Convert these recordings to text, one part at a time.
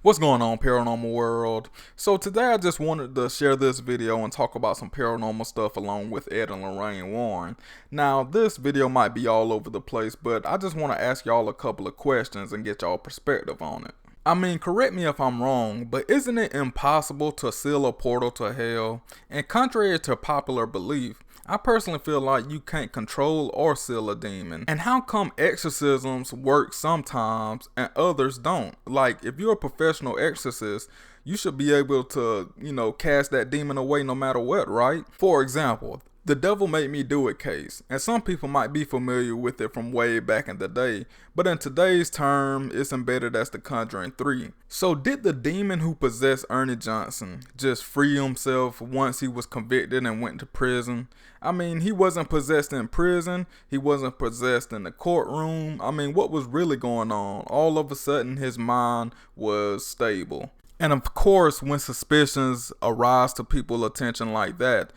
What's going on, paranormal world? So today I just wanted to share this video and talk about some paranormal stuff along with Ed and Lorraine Warren. Now this video might be all over the place, but I just want to ask y'all a couple of questions and get y'all perspective on it. I mean, correct me if I'm wrong, but isn't it impossible to seal a portal to hell? And contrary to popular belief, I personally feel like you can't control or seal a demon. And how come exorcisms work sometimes and others don't? Like, if you're a professional exorcist, you should be able to, cast that demon away no matter what, right? For example, the devil made me do it case, and some people might be familiar with it from way back in the day, but in today's term, it's embedded as The Conjuring 3. So did the demon who possessed Ernie Johnson just free himself once he was convicted and went to prison? I mean, he wasn't possessed in prison, he wasn't possessed in the courtroom. I mean, what was really going on? All of a sudden, his mind was stable. And of course, when suspicions arise to people's attention like that,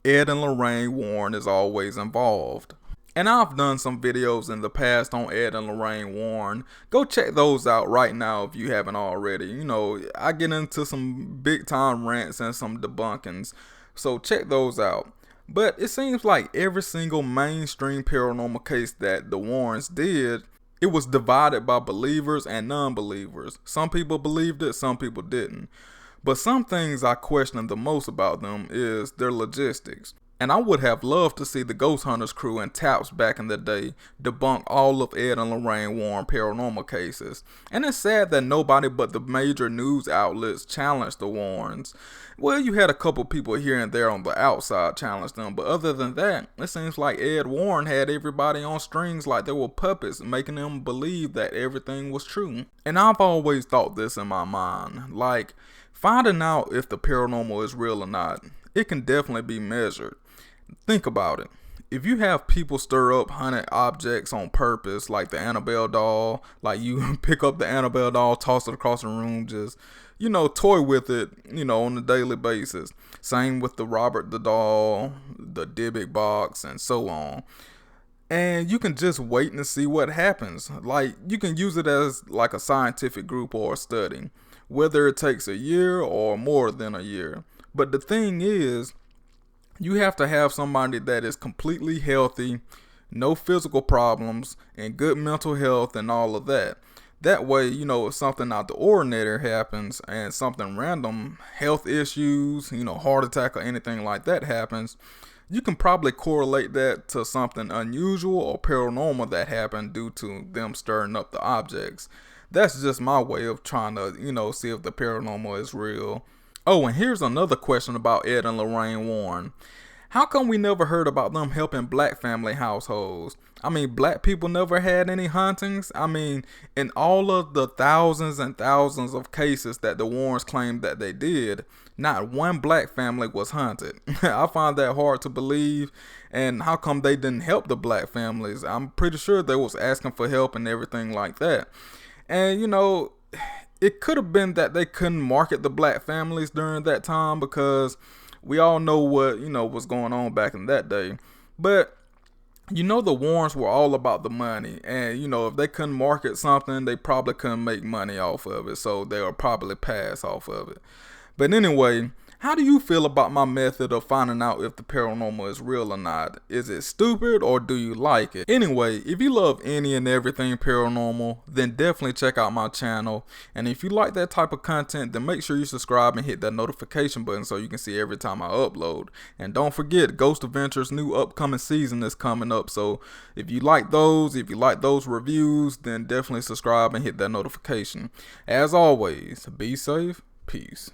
Ed and Lorraine Warren is always involved. And I've done some videos in the past on Ed and Lorraine Warren. Go check those out right now if you haven't already. I get into some big time rants and some debunkings. So check those out. But it seems like every single mainstream paranormal case that the Warrens did, it was divided by believers and non-believers. Some people believed it, some people didn't. But some things I question the most about them is their logistics. And I would have loved to see the Ghost Hunters crew and Taps back in the day debunk all of Ed and Lorraine Warren paranormal cases. And it's sad that nobody but the major news outlets challenged the Warrens. Well, you had a couple people here and there on the outside challenge them, but other than that, it seems like Ed Warren had everybody on strings like they were puppets, making them believe that everything was true. And I've always thought this in my mind, like, finding out if the paranormal is real or not, it can definitely be measured. Think about it. If you have people stir up haunted objects on purpose, like the Annabelle doll, like you pick up the Annabelle doll, toss it across the room, just, toy with it, on a daily basis. Same with the Robert the doll, the Dybbuk box, and so on. And you can just wait and see what happens. Like, you can use it as like a scientific group or a study, whether it takes a year or more than a year. But the thing is, you have to have somebody that is completely healthy, no physical problems, and good mental health and all of that. That way, if something out the ordinary happens and something random, health issues, heart attack or anything like that happens, you can probably correlate that to something unusual or paranormal that happened due to them stirring up the objects. That's just my way of trying to, see if the paranormal is real. Oh, and here's another question about Ed and Lorraine Warren. How come we never heard about them helping black family households? I mean, black people never had any hauntings? I mean, in all of the thousands and thousands of cases that the Warrens claimed that they did, not one black family was haunted. I find that hard to believe. And how come they didn't help the black families? I'm pretty sure they was asking for help and everything like that. And, it could have been that they couldn't market the black families during that time because we all know what, was going on back in that day. But, the Warrens were all about the money. And, if they couldn't market something, they probably couldn't make money off of it. So they would probably pass off of it. But anyway, how do you feel about my method of finding out if the paranormal is real or not? Is it stupid or do you like it? Anyway, if you love any and everything paranormal, then definitely check out my channel. And if you like that type of content, then make sure you subscribe and hit that notification button so you can see every time I upload. And don't forget, Ghost Adventures' new upcoming season is coming up. So if you like those reviews, then definitely subscribe and hit that notification. As always, be safe. Peace.